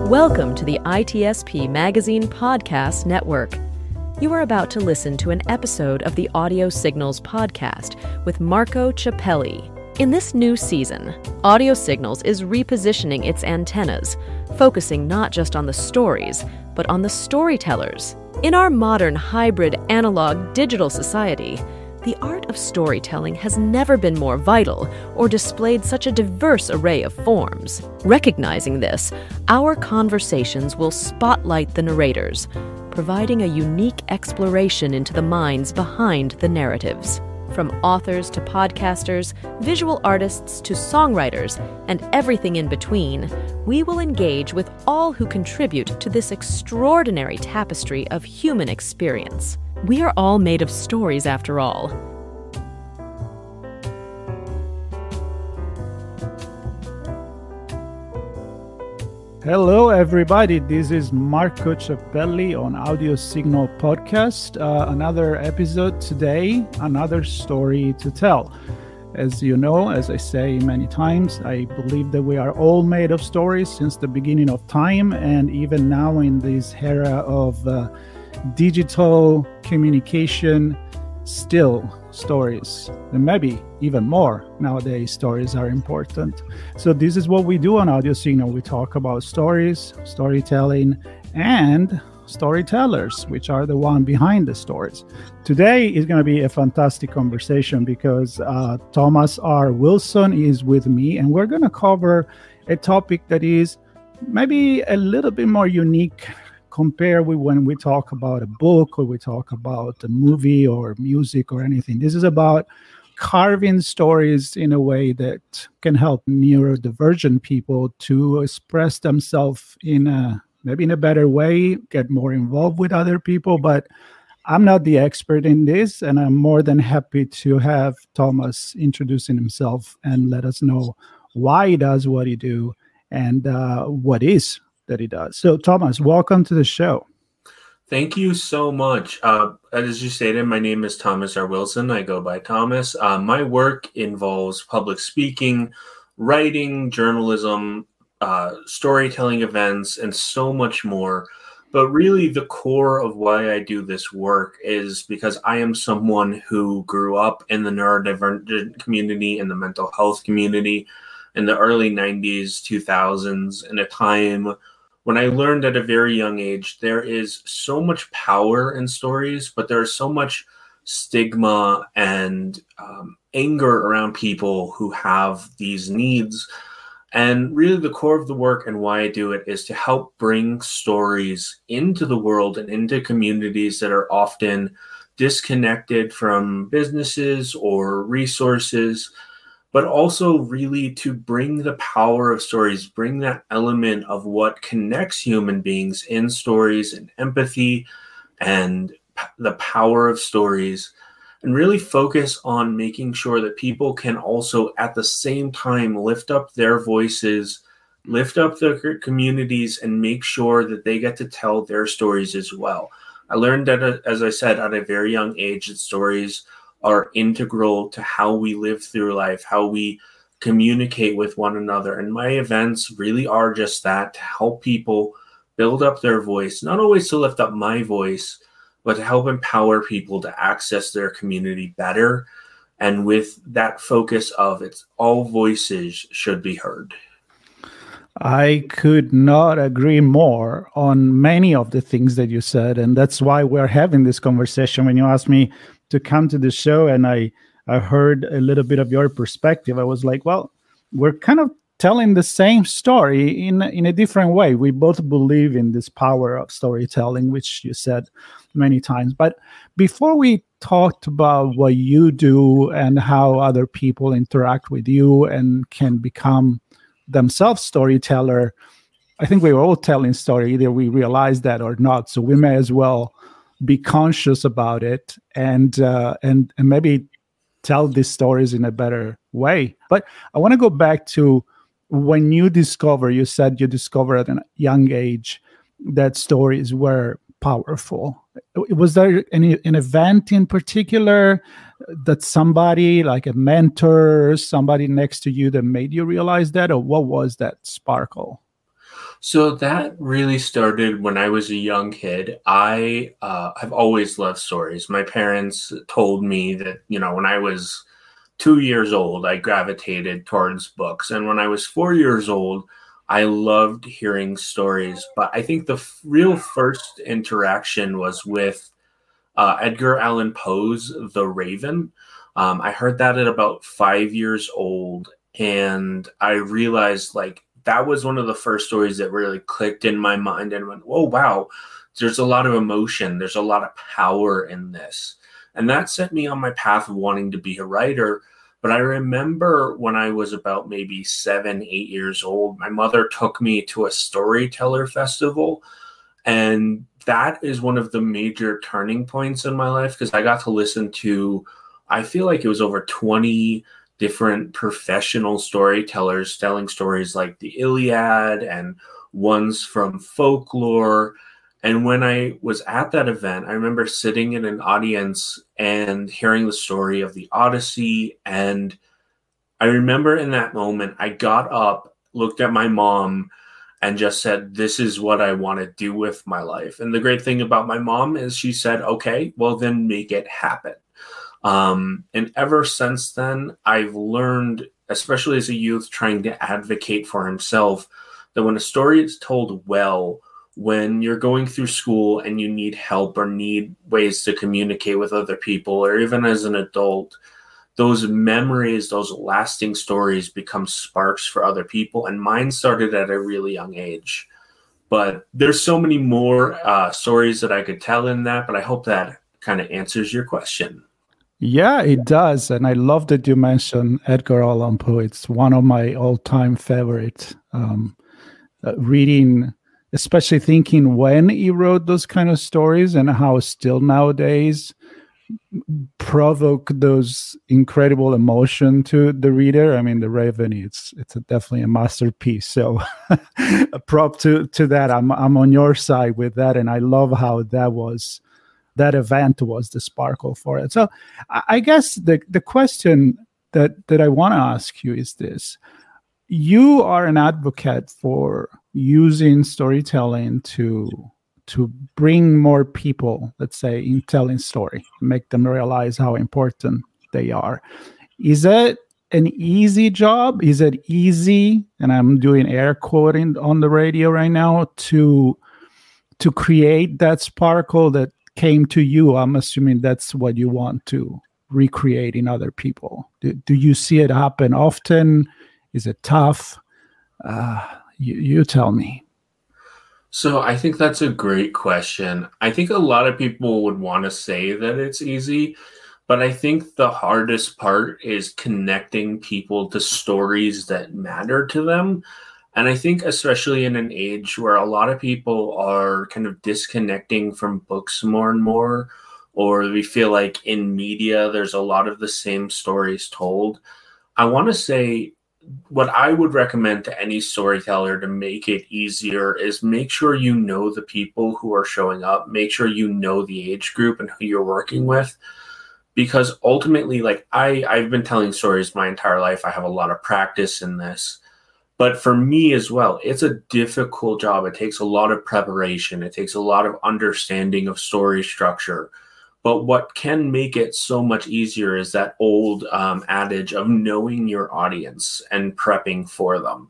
Welcome to the ITSP Magazine Podcast Network. You are about to listen to an episode of the Audio Signals podcast with Marco Ciappelli. In this new season, Audio Signals is repositioning its antennas, focusing not just on the stories, but on the storytellers. In our modern hybrid analog-digital society, the art of storytelling has never been more vital or displayed such a diverse array of forms. Recognizing this, our conversations will spotlight the narrators, providing a unique exploration into the minds behind the narratives. From authors to podcasters, visual artists to songwriters, and everything in between, we will engage with all who contribute to this extraordinary tapestry of human experience. We are all made of stories, after all. Hello, everybody. This is Marco Ciappelli on Audio Signal Podcast. Another episode today, another story to tell. As you know, as I say many times, I believe that we are all made of stories since the beginning of time, and even now in this era of digital communication, still stories, and maybe even more nowadays, stories are important. So this is what we do on Audio Signal. We talk about stories, storytelling, and storytellers, which are the one behind the stories. Today is going to be a fantastic conversation because Thomas R. Wilson is with me, and we're going to cover a topic that is maybe a little bit more unique compared with when we talk about a book or we talk about a movie or music or anything. This is about carving stories in a way that can help neurodivergent people to express themselves maybe in a better way, get more involved with other people. But I'm not the expert in this, and I'm more than happy to have Thomas introducing himself and let us know why he does what he do and what is that he does. So, Thomas, welcome to the show. Thank you so much. As you stated, my name is Thomas R. Wilson. I go by Thomas. My work involves public speaking, writing, journalism, storytelling events, and so much more. But really, the core of why I do this work is because I am someone who grew up in the neurodivergent community and the mental health community in the early 90s, 2000s, in a time when I learned at a very young age, there is so much power in stories, but there's so much stigma and anger around people who have these needs. And really the core of the work and why I do it is to help bring stories into the world and into communities that are often disconnected from businesses or resources, but also really to bring the power of stories, bring that element of what connects human beings in stories and empathy and the power of stories, and really focus on making sure that people can also at the same time lift up their voices, lift up their communities, and make sure that they get to tell their stories as well. I learned that, as I said, at a very young age, that stories are integral to how we live through life, how we communicate with one another. And my events really are just that, to help people build up their voice, not always to lift up my voice, but to help empower people to access their community better. And with that focus of it's all voices should be heard. I could not agree more on many of the things that you said. And that's why we're having this conversation. When you asked me to come to the show and I heard a little bit of your perspective, I was like, well, we're kind of telling the same story in a different way. We both believe in this power of storytelling, which you said many times. But before we talked about what you do and how other people interact with you and can become themselves storyteller, I think we're all telling story, either we realize that or not. So we may as well be conscious about it and maybe tell these stories in a better way. But I want to go back to when you said you discovered at a young age that stories were powerful. Was there an event in particular that somebody, like a mentor, somebody next to you, that made you realize that, or what was that sparkle? So that really started when I was a young kid. I've always loved stories. My parents told me that, when I was 2 years old, I gravitated towards books. And when I was 4 years old, I loved hearing stories. But I think the real first interaction was with Edgar Allan Poe's The Raven. I heard that at about 5 years old. And I realized that was one of the first stories that really clicked in my mind and went, oh, wow, there's a lot of emotion. There's a lot of power in this. And that set me on my path of wanting to be a writer. But I remember when I was about maybe 7, 8 years old, my mother took me to a storyteller festival. And that is one of the major turning points in my life because I got to listen to, I feel like it was over 20 different professional storytellers telling stories like the Iliad and ones from folklore. And when I was at that event, I remember sitting in an audience and hearing the story of the Odyssey. And I remember in that moment, I got up, looked at my mom, and just said, this is what I want to do with my life. And the great thing about my mom is she said, okay, well, then make it happen. And ever since then, I've learned, especially as a youth trying to advocate for himself, that when a story is told well, when you're going through school and you need help or need ways to communicate with other people, or even as an adult, those memories, those lasting stories become sparks for other people. And mine started at a really young age. But there's so many more stories that I could tell in that, but I hope that kind of answers your question. Yeah, it does. And I love that you mentioned Edgar Allan Poe. It's one of my all-time favorite reading, especially thinking when he wrote those kind of stories and how still nowadays provoke those incredible emotion to the reader. I mean, The Raven, it's definitely a masterpiece. So a prop to that. I'm on your side with that. And I love how that event was the sparkle for it. So I guess the question that I want to ask you is this. You are an advocate for using storytelling to bring more people, let's say, in telling story, make them realize how important they are. Is it an easy job? Is it easy, and I'm doing air quoting on the radio right now, to create that sparkle that came to you? I'm assuming that's what you want to recreate in other people. Do you see it happen often? Is it tough? You tell me. So I think that's a great question. I think a lot of people would want to say that it's easy, but I think the hardest part is connecting people to stories that matter to them. And I think especially in an age where a lot of people are kind of disconnecting from books more and more, or we feel like in media, there's a lot of the same stories told. I want to say what I would recommend to any storyteller to make it easier is make sure you know the people who are showing up, make sure you know the age group and who you're working with. Because ultimately, I've been telling stories my entire life. I have a lot of practice in this. But for me as well, it's a difficult job. It takes a lot of preparation. It takes a lot of understanding of story structure. But what can make it so much easier is that old adage of knowing your audience and prepping for them.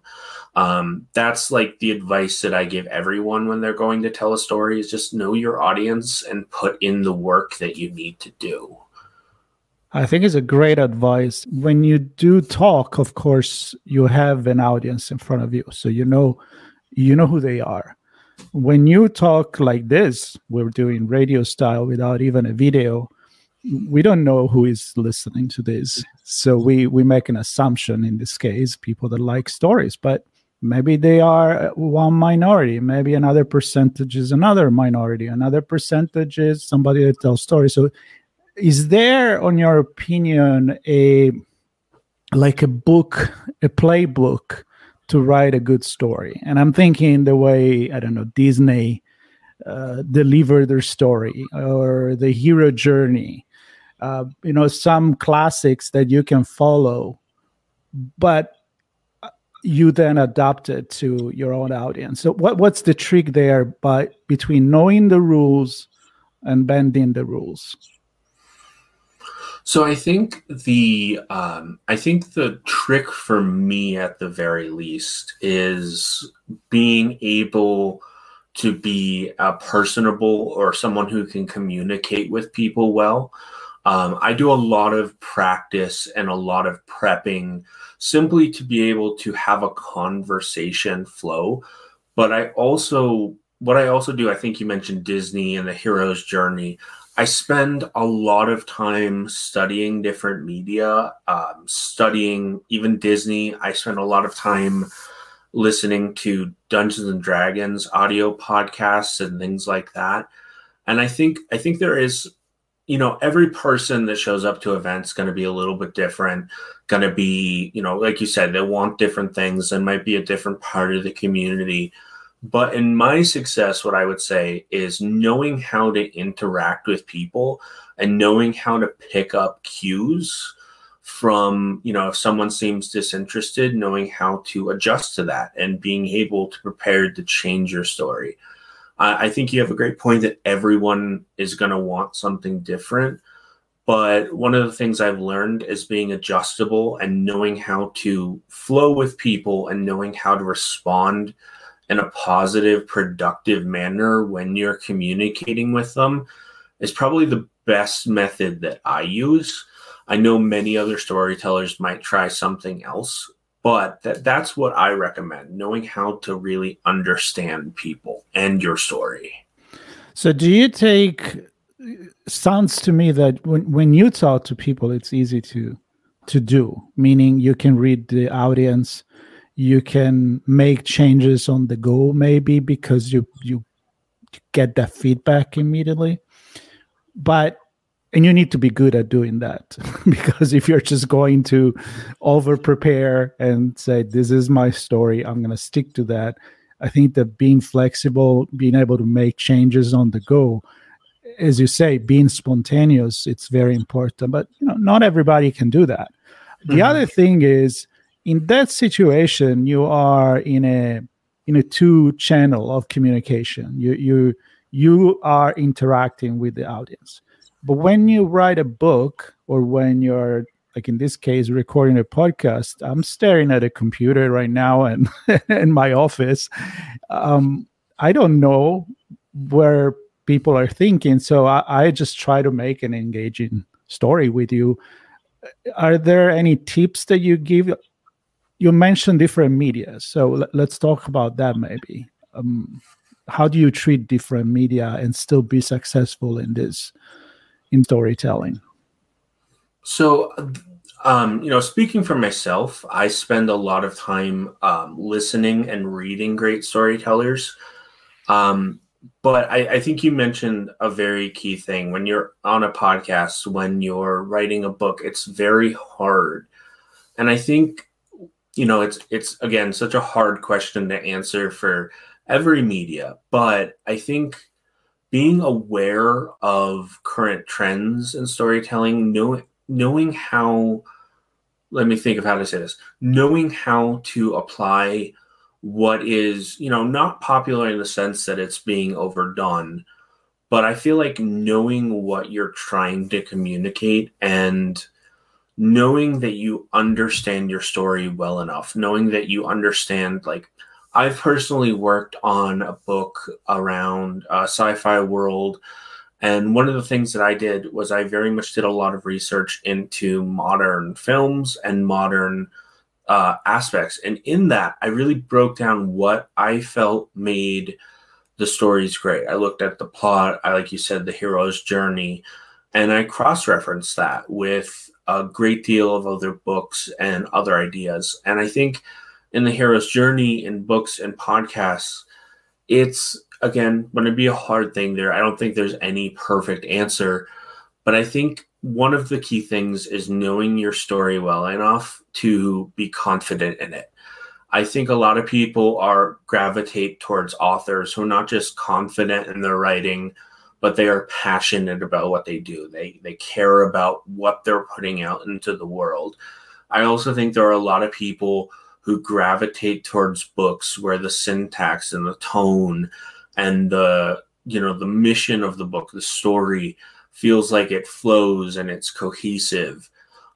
That's like the advice that I give everyone when they're going to tell a story, is just know your audience and put in the work that you need to do. I think it's a great advice. When you do talk, of course, you have an audience in front of you. So you know who they are. When you talk like this, we're doing radio style without even a video, we don't know who is listening to this. So we make an assumption, in this case, people that like stories, but maybe they are one minority, maybe another percentage is another minority, another percentage is somebody that tells stories. So is there, on your opinion, a book, a playbook to write a good story? And I'm thinking the way, I don't know, Disney delivered their story, or the hero journey, some classics that you can follow. But you then adapt it to your own audience. So what's the trick there between knowing the rules and bending the rules? So I think the trick for me at the very least is being able to be personable, or someone who can communicate with people well. I do a lot of practice and a lot of prepping simply to be able to have a conversation flow. But what I also do, I think you mentioned Disney and the hero's journey. I spend a lot of time studying different media, studying even Disney. I spend a lot of time listening to Dungeons and Dragons audio podcasts and things like that. And I think there is, every person that shows up to events going to be a little bit different, going to be, like you said, they want different things and might be a different part of the community. But in my success, what I would say is knowing how to interact with people and knowing how to pick up cues from, if someone seems disinterested, knowing how to adjust to that and being able to prepare to change your story. I think you have a great point that everyone is going to want something different. But one of the things I've learned is being adjustable and knowing how to flow with people and knowing how to respond in a positive, productive manner when you're communicating with them is probably the best method that I use. I know many other storytellers might try something else, but that's what I recommend, knowing how to really understand people and your story. So sounds to me that when you talk to people, it's easy to do, meaning you can read the audience, you can make changes on the go, maybe because you get that feedback immediately. And you need to be good at doing that, because if you're just going to over prepare and say, this is my story, I'm going to stick to that. I think that being flexible, being able to make changes on the go, as you say, being spontaneous, it's very important. But not everybody can do that. The other thing is, in that situation, you are in a two-channel of communication. You are interacting with the audience. But when you write a book, or when you're, like in this case, recording a podcast, I'm staring at a computer right now and in my office. I don't know where people are thinking, so I just try to make an engaging story with you. Are there any tips that you give? You mentioned different media, so let's talk about that maybe. How do you treat different media and still be successful in storytelling? So, speaking for myself, I spend a lot of time listening and reading great storytellers. But I think you mentioned a very key thing. When you're on a podcast, when you're writing a book, it's very hard. And I think, it's again, such a hard question to answer for every media. But I think being aware of current trends in storytelling, knowing how, let me think of how to say this, knowing how to apply what is, not popular in the sense that it's being overdone, but I feel like knowing what you're trying to communicate and knowing that you understand your story well enough, knowing that you understand, like, I've personally worked on a book around a sci-fi world, and one of the things that I did was I very much did a lot of research into modern films and modern aspects. And in that, I really broke down what I felt made the stories great. I looked at the plot, like you said, the hero's journey, and I cross-referenced that with a great deal of other books and other ideas. And I think in the hero's journey, in books and podcasts, it's, again, going to be a hard thing there. I don't think there's any perfect answer, but I think one of the key things is knowing your story well enough to be confident in it. I think a lot of people gravitate towards authors who are not just confident in their writing, but they are passionate about what they do. They care about what they're putting out into the world. I also think there are a lot of people who gravitate towards books where the syntax and the tone and the mission of the book, the story, feels like it flows and it's cohesive.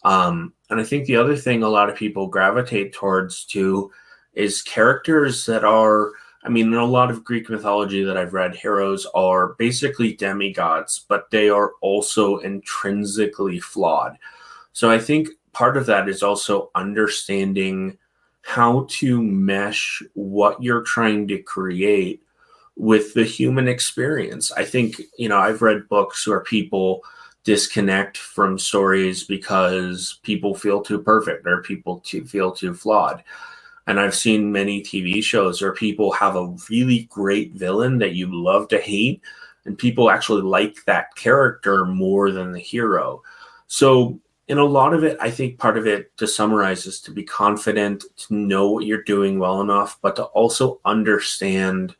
And I think the other thing a lot of people gravitate towards too is characters that are, in a lot of Greek mythology that I've read, heroes are basically demigods, but they are also intrinsically flawed. So I think part of that is also understanding how to mesh what you're trying to create with the human experience. I think, I've read books where people disconnect from stories because people feel too perfect or people feel too flawed. And I've seen many TV shows where people have a really great villain that you love to hate, and people actually like that character more than the hero. So in a lot of it, I think part of it, to summarize, is to be confident, to know what you're doing well enough, but to also understand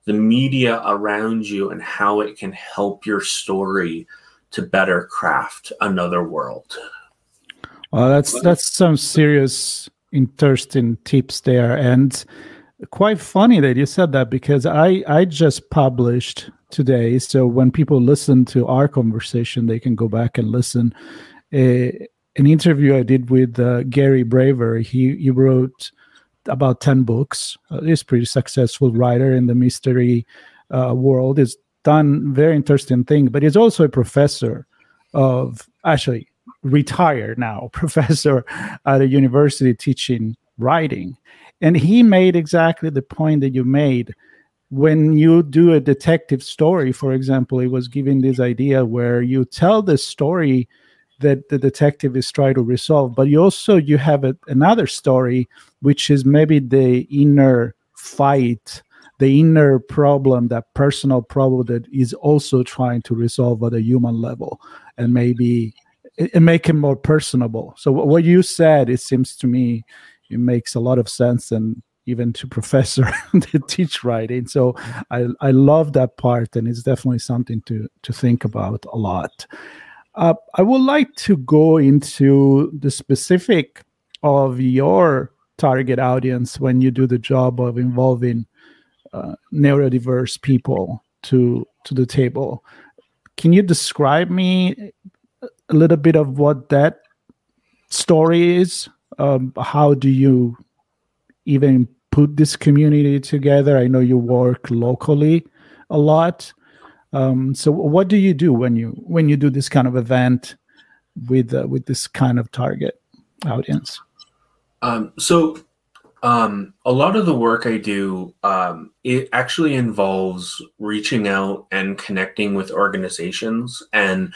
the media around you and how it can help your story to better craft another world. Well, that's some serious, interesting tips there, and quite funny that you said that, because I just published today. So when people listen to our conversation, they can go back and listen. An interview I did with Gary Braver. He wrote about 10 books. He's a pretty successful writer in the mystery world. He's done very interesting thing, but he's also a professor of, actually retired now, professor at a university teaching writing. And he made exactly the point that you made. When you do a detective story, for example, he was giving this idea where you tell the story that the detective is trying to resolve, but you have another story, which is maybe the inner fight, the inner problem, that personal problem that is also trying to resolve at a human level, and maybe make it more personable. So what you said, it seems to me, it makes a lot of sense, and even to professor to teach writing. So I love that part, and it's definitely something to think about a lot. I would like to go into the specific of your target audience when you do the job of involving neurodiverse people to the table. Can you describe me a little bit of what that story is? How do you even put this community together? I know you work locally a lot. So what do you do when you do this kind of event with this kind of target audience? So a lot of the work I do, it actually involves reaching out and connecting with organizations. And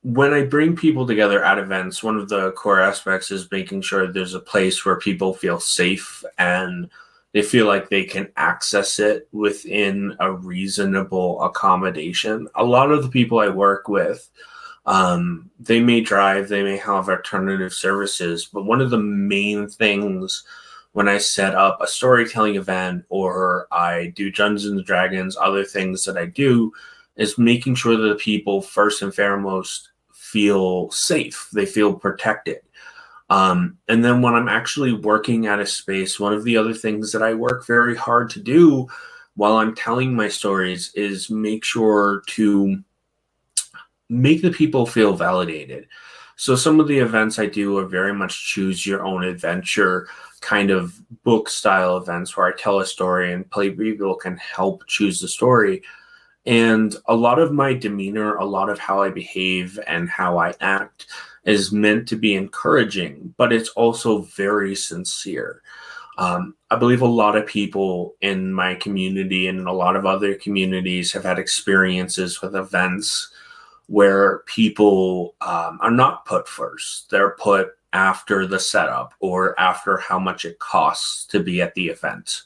when I bring people together at events, one of the core aspects is making sure there's a place where people feel safe and they feel like they can access it within a reasonable accommodation. A lot of the people I work with, they may drive, they may have alternative services, but one of the main things when I set up a storytelling event or I do Dungeons and Dragons, other things that I do, is making sure that the people first and foremost feel safe, they feel protected. And then when I'm actually working at a space, one of the other things that I work very hard to do while I'm telling my stories is make sure to make the people feel validated. So some of the events I do are very much choose your own adventure kind of book style events where I tell a story and people can help choose the story. And a lot of my demeanor, a lot of how I behave and how I act is meant to be encouraging, but it's also very sincere. I believe a lot of people in my community and in a lot of other communities have had experiences with events where people are not put first. They're put after the setup or after how much it costs to be at the event.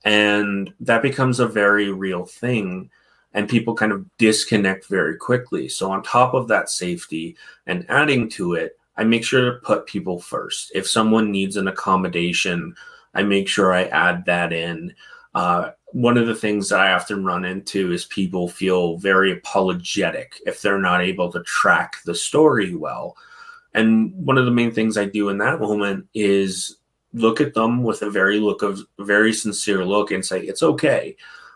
And that becomes a very real thing. And people kind of disconnect very quickly. So on top of that safety and adding to it, I make sure to put people first. If someone needs an accommodation, I make sure I add that in. One of the things that I often run into is people feel very apologetic if they're not able to track the story well. And one of the main things I do in that moment is look at them with a very sincere look and say, it's okay.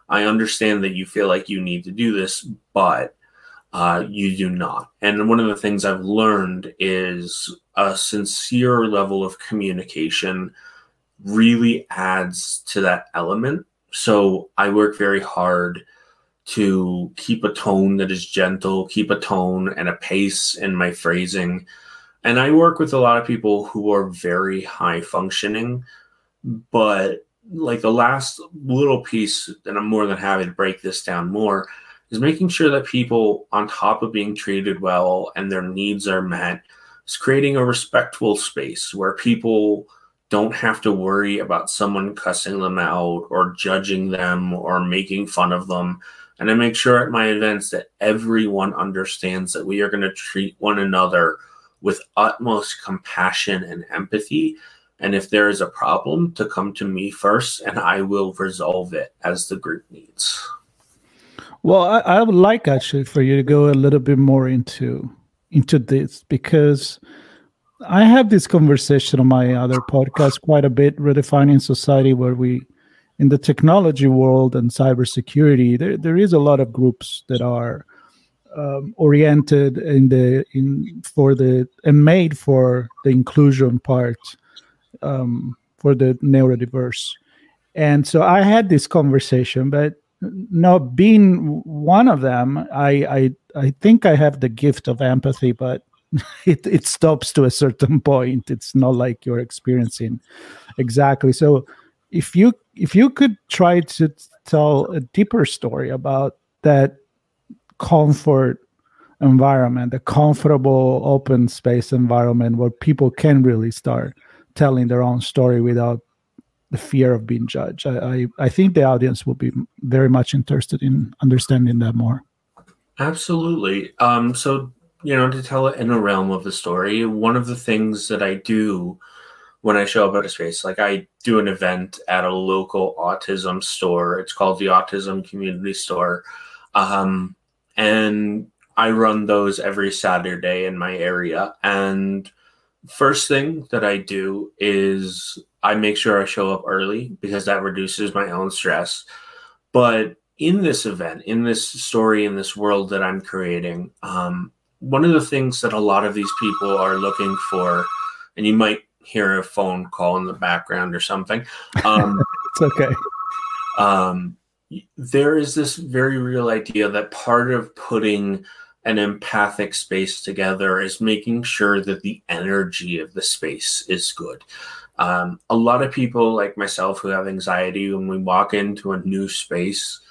I understand that you feel like you need to do this, but you do not. And one of the things I've learned is a sincere level of communication really adds to that element. So I work very hard to keep a tone that is gentle, keep a tone and a pace in my phrasing. And I work with a lot of people who are very high functioning, but like the last little piece, and I'm more than happy to break this down more, is making sure that people, on top of being treated well and their needs are met, is creating a respectful space where people don't have to worry about someone cussing them out or judging them or making fun of them. And I make sure at my events that everyone understands that we are going to treat one another with utmost compassion and empathy. And if there is a problem, to come to me first, and I will resolve it as the group needs. Well, I would like actually for you to go a little bit more into this, because I have this conversation on my other podcast quite a bit, Redefining Society, where we, in the technology world and cybersecurity, there is a lot of groups that are oriented and made for the inclusion part, for the neurodiverse. And so I had this conversation, but not being one of them, I think I have the gift of empathy, but it stops to a certain point. It's not like you're experiencing exactly. So if you could try to tell a deeper story about that comfort environment, a comfortable open space environment where people can really start telling their own story without the fear of being judged. I think the audience will be very much interested in understanding that more. Absolutely. So, to tell it in a realm of the story, one of the things that I do when I show up at a space, like I do an event at a local autism store. It's called the Autism Community Store. And I run those every Saturday in my area. And first thing that I do is I make sure I show up early, because that reduces my own stress. But in this event, in this story, in this world that I'm creating, one of the things that a lot of these people are looking for, and you might hear a phone call in the background or something. It's okay. There is this very real idea that part of putting an empathic space together is making sure that the energy of the space is good. A lot of people like myself who have anxiety, when we walk into a new space,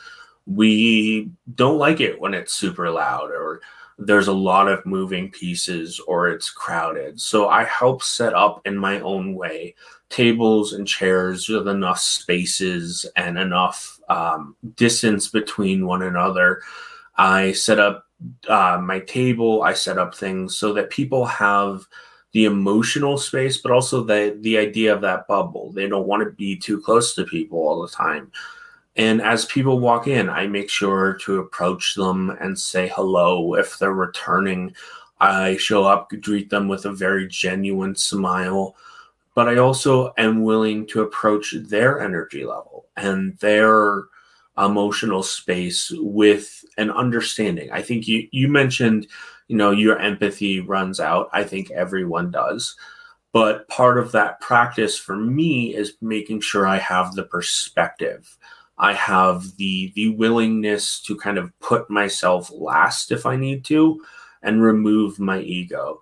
we don't like it when it's super loud or there's a lot of moving pieces or it's crowded. So I help set up in my own way tables and chairs with enough spaces and enough distance between one another. I set up my table. I set up things so that people have the emotional space, but also the idea of that bubble. They don't want to be too close to people all the time. And as people walk in, I make sure to approach them and say hello. If they're returning, I show up, greet them with a very genuine smile. But I also am willing to approach their energy level and their emotional space with an understanding. I think you mentioned, your empathy runs out. I think everyone does. But part of that practice for me is making sure I have the perspective. I have the willingness to kind of put myself last if I need to and remove my ego.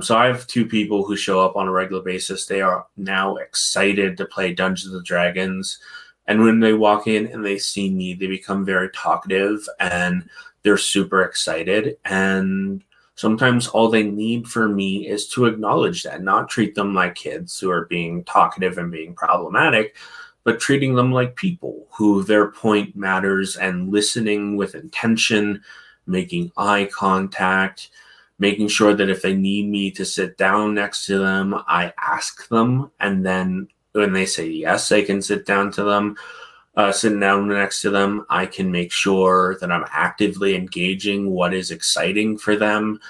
So I have two people who show up on a regular basis. They are now excited to play Dungeons and Dragons. And when they walk in and they see me, they become very talkative and they're super excited. And sometimes all they need for me is to acknowledge that, not treat them like kids who are being talkative and being problematic, but treating them like people who their point matters and listening with intention, making eye contact, making sure that if they need me to sit down next to them, I ask them. And then when they say yes, I can sit down next to them. I can make sure that I'm actively engaging what is exciting for them,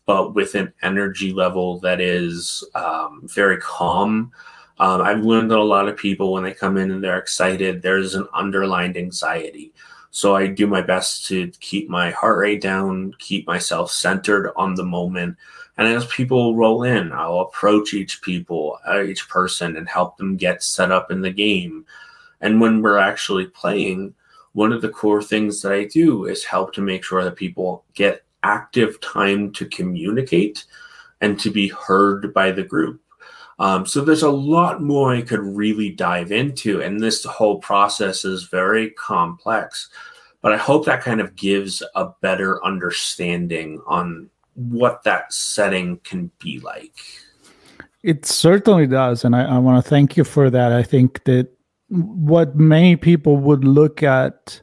but with an energy level that is very calm. I've learned that a lot of people, when they come in and they're excited, there's an underlying anxiety. So I do my best to keep my heart rate down, keep myself centered on the moment. And as people roll in, I'll approach each person and help them get set up in the game. And when we're actually playing, one of the core things that I do is help to make sure that people get active time to communicate and to be heard by the group. So there's a lot more I could really dive into, and this whole process is very complex, but I hope that kind of gives a better understanding on what that setting can be like. It certainly does, and I want to thank you for that. I think that what many people would look at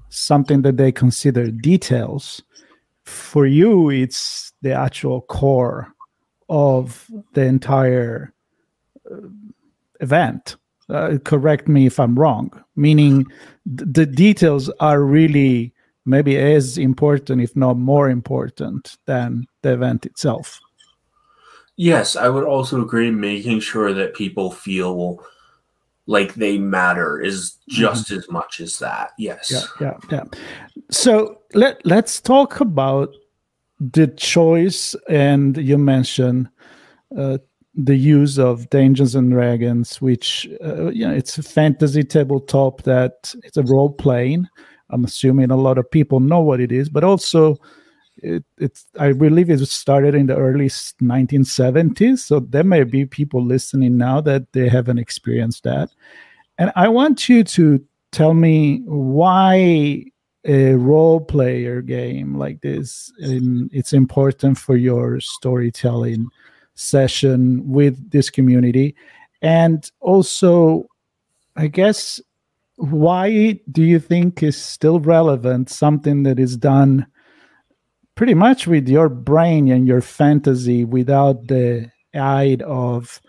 something that they consider details, for you, it's the actual core of the entire event. Correct me if I'm wrong, meaning the details are really maybe as important, if not more important, than the event itself. Yes, I would also agree. Making sure that people feel like they matter is just as much as that. Yes. Yeah. So let's talk about the choice, and you mentioned the use of Dungeons and Dragons, which it's a fantasy tabletop that it's a role playing. I'm assuming a lot of people know what it is, but also it's I believe it started in the early 1970s. So there may be people listening now that they haven't experienced that. And I want you to tell me why a role player game like this, it's important for your storytelling session with this community. And also, I guess, why do you think is still relevant, something that is done pretty much with your brain and your fantasy without the aid of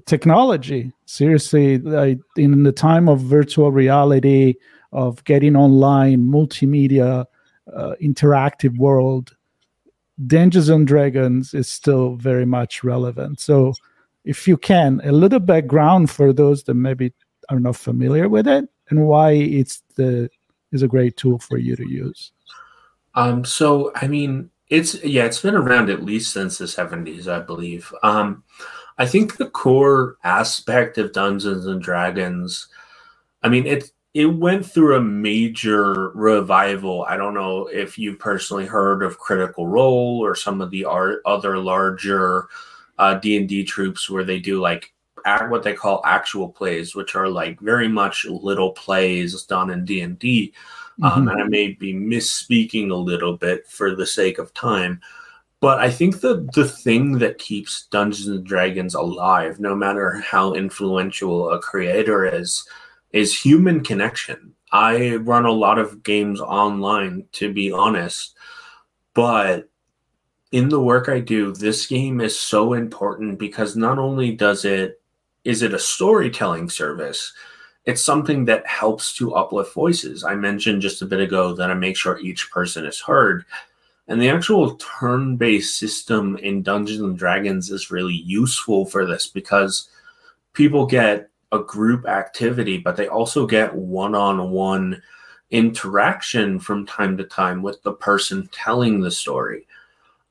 technology? Seriously, like in the time of virtual reality, of getting online, multimedia, interactive world, Dungeons and Dragons is still very much relevant. So if you can, a little background for those that maybe are not familiar with it, and why it's a great tool for you to use. So I mean, it's been around at least since the 70s, I believe. I think the core aspect of Dungeons and Dragons, I mean, it went through a major revival. I don't know if you've personally heard of Critical Role or some of the other larger D&D troops where they do like what they call actual plays, which are like very much little plays done in D&D. And I may be misspeaking a little bit for the sake of time, but I think the thing that keeps Dungeons and Dragons alive, no matter how influential a creator is human connection. I run a lot of games online, to be honest, but in the work I do, this game is so important because not only is it a storytelling service, it's something that helps to uplift voices. I mentioned just a bit ago that I make sure each person is heard. And the actual turn-based system in Dungeons and Dragons is really useful for this because people get a group activity, but they also get one-on-one interaction from time to time with the person telling the story.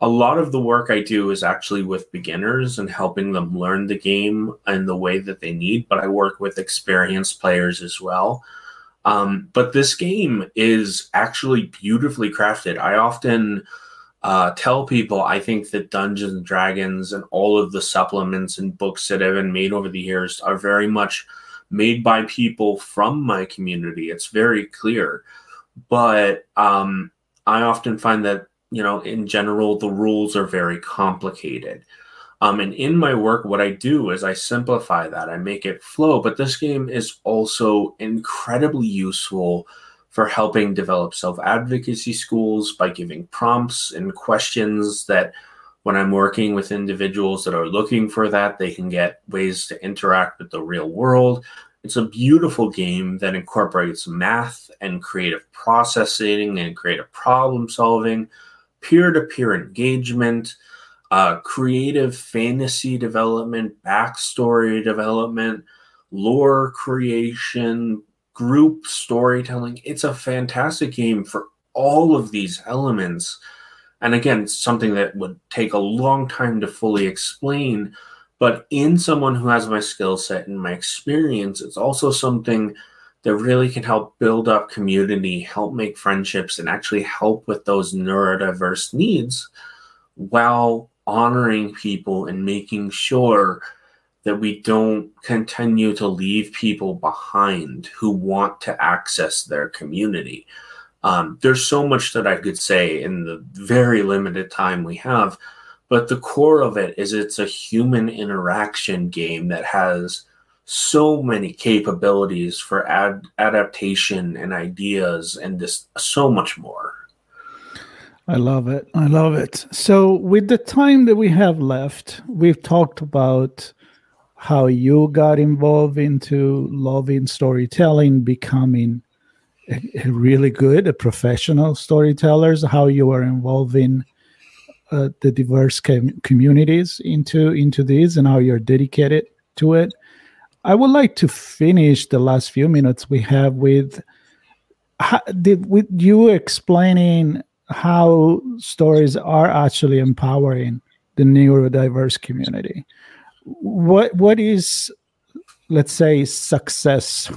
A lot of the work I do is actually with beginners and helping them learn the game in the way that they need, but I work with experienced players as well. But this game is actually beautifully crafted. I often tell people I think that Dungeons and Dragons and all of the supplements and books that have been made over the years are very much made by people from my community. It's very clear. But I often find that, in general, the rules are very complicated. And in my work, what I do is I simplify that. I make it flow. But this game is also incredibly useful for helping develop self-advocacy skills by giving prompts and questions that when I'm working with individuals that are looking for that, they can get ways to interact with the real world. It's a beautiful game that incorporates math and creative processing and creative problem solving, peer-to-peer engagement. creative fantasy development, backstory development, lore creation, group storytelling. It's a fantastic game for all of these elements. And again, it's something that would take a long time to fully explain. But in someone who has my skill set and my experience, it's also something that really can help build up community, help make friendships, and actually help with those neurodiverse needs while honoring people and making sure that we don't continue to leave people behind who want to access their community. There's so much that I could say in the very limited time we have, but the core of it is it's a human interaction game that has so many capabilities for adaptation and ideas and just so much more. I love it. I love it. So with the time that we have left, we've talked about how you got involved into loving storytelling, becoming a really good, a professional storytellers, how you are involving the diverse communities into this and how you're dedicated to it. I would like to finish the last few minutes we have with you explaining how stories are actually empowering the neurodiverse community. What is, let's say, success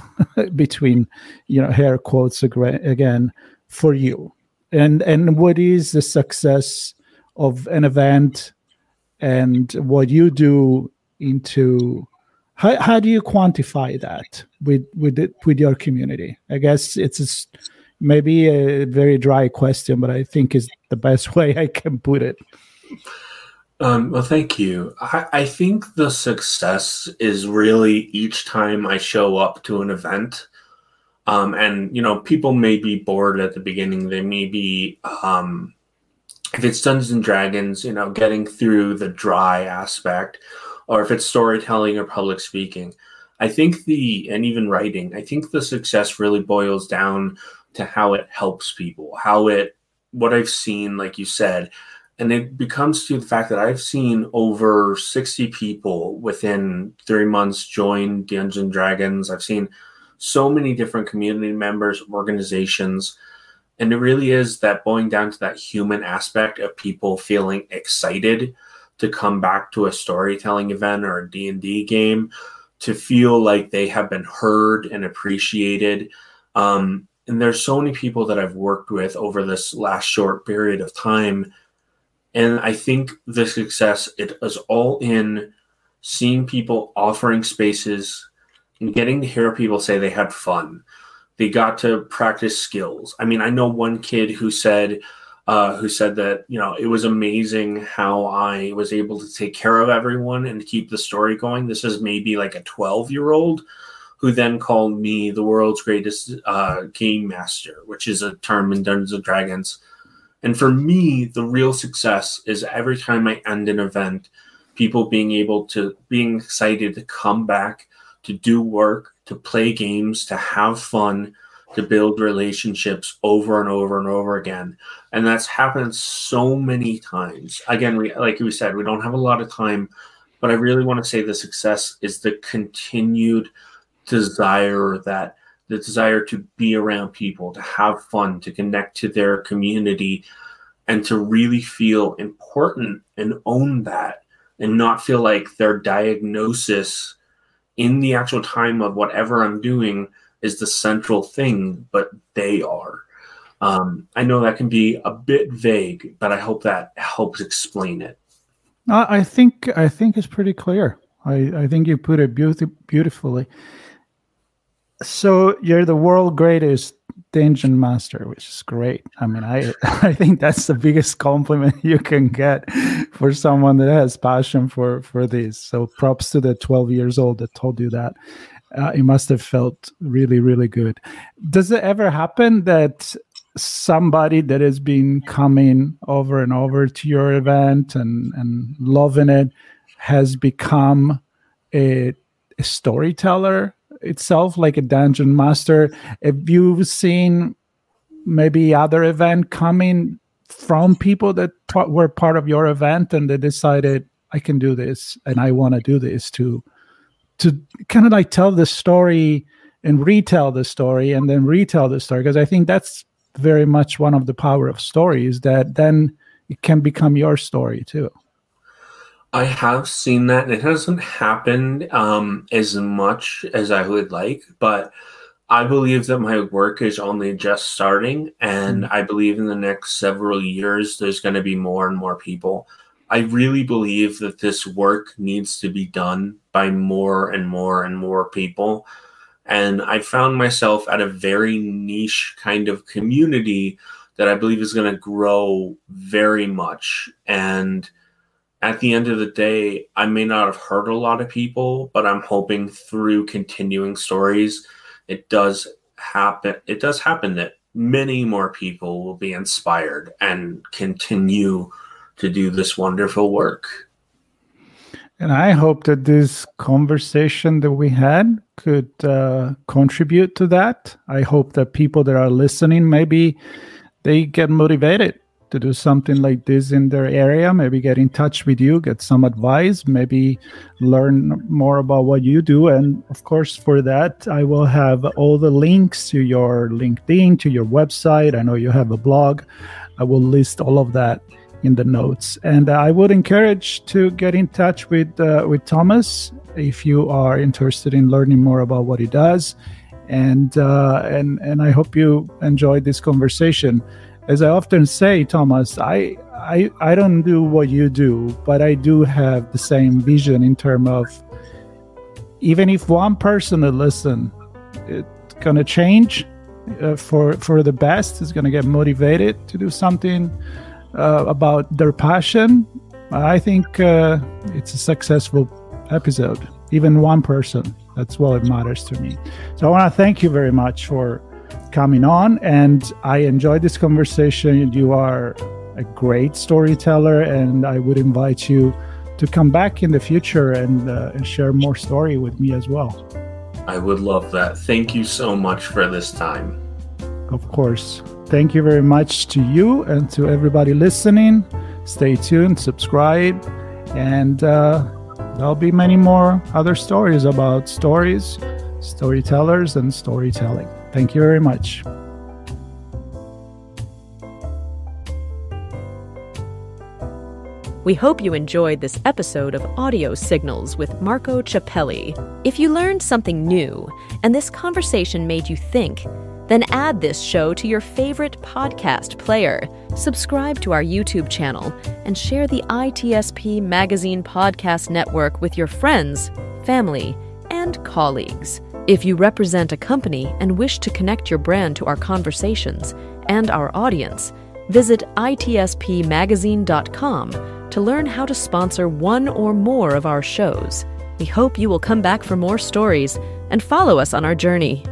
between, hair quotes again for you, and what is the success of an event and what you do into how do you quantify that with your community? I guess it's maybe a very dry question, but I think is the best way I can put it. Well, thank you. I think the success is really each time I show up to an event, and people may be bored at the beginning. They may be, if it's Dungeons and Dragons, getting through the dry aspect, or if it's storytelling or public speaking. I think and even writing, I think the success really boils down to how it helps people, what I've seen, like you said. And it becomes to the fact that I've seen over 60 people within 3 months join Dungeons and Dragons. I've seen so many different community members, organizations, and it really is that boiling down to that human aspect of people feeling excited to come back to a storytelling event or a D&D game, to feel like they have been heard and appreciated. And there's so many people that I've worked with over this last short period of time. And I think the success, it is all in seeing people offering spaces and getting to hear people say they had fun. They got to practice skills. I mean, I know one kid who said that, it was amazing how I was able to take care of everyone and keep the story going. This is maybe like a 12-year-old who then called me the world's greatest game master, which is a term in Dungeons and Dragons. And for me, the real success is every time I end an event, people being excited to come back, to do work, to play games, to have fun, to build relationships over and over and over again. And that's happened so many times. Again, like we said, we don't have a lot of time, but I really want to say the success is the continued desire to be around people, to have fun, to connect to their community, and to really feel important and own that, and not feel like their diagnosis in the actual time of whatever I'm doing is the central thing, but they are. I know that can be a bit vague, but I hope that helps explain it. I think it's pretty clear. I think you put it beautifully. So you're the world's greatest dungeon master, which is great. I mean, I think that's the biggest compliment you can get for someone that has passion for this. So props to the 12 years old that told you that. It must have felt really, really good. Does it ever happen that somebody that has been coming over and over to your event and loving it has become a storyteller itself, like a dungeon master? Have you seen maybe other event coming from people that were part of your event and they decided, I can do this and I want to do this, to kind of like tell the story and retell the story and then retell the story? Because I think that's very much one of the power of stories, that then it can become your story too. I have seen that, and it hasn't happened as much as I would like, but I believe that my work is only just starting, and I believe in the next several years there's going to be more and more people. I really believe that this work needs to be done by more and more and more people. And I found myself at a very niche kind of community that I believe is going to grow very much. And at the end of the day, I may not have hurt a lot of people, but I'm hoping through continuing stories, it does happen that many more people will be inspired and continue to do this wonderful work. And I hope that this conversation that we had could contribute to that. I hope that people that are listening, maybe they get motivated to do something like this in their area, maybe get in touch with you, get some advice, maybe learn more about what you do. And of course, for that, I will have all the links to your LinkedIn, to your website. I know you have a blog. I will list all of that in the notes. And I would encourage to get in touch with Thomas if you are interested in learning more about what he does. And I hope you enjoyed this conversation. As I often say, Thomas, I don't do what you do, but I do have the same vision in terms of, even if one person will listen, it's going to change for the best. It's going to get motivated to do something about their passion. I think it's a successful episode. Even one person, that's what matters to me. So I want to thank you very much for coming on, and I enjoyed this conversation. You are a great storyteller, and I would invite you to come back in the future and share more story with me as well. I would love that. Thank you so much for this time. Of course. Thank you very much to you and to everybody listening. Stay tuned, subscribe, and there'll be many more other stories about stories, storytellers, and storytelling. Thank you very much. We hope you enjoyed this episode of Audio Signals with Marco Ciappelli. If you learned something new and this conversation made you think, then add this show to your favorite podcast player, subscribe to our YouTube channel, and share the ITSP Magazine Podcast Network with your friends, family, and colleagues. If you represent a company and wish to connect your brand to our conversations and our audience, visit itspmagazine.com to learn how to sponsor one or more of our shows. We hope you will come back for more stories and follow us on our journey.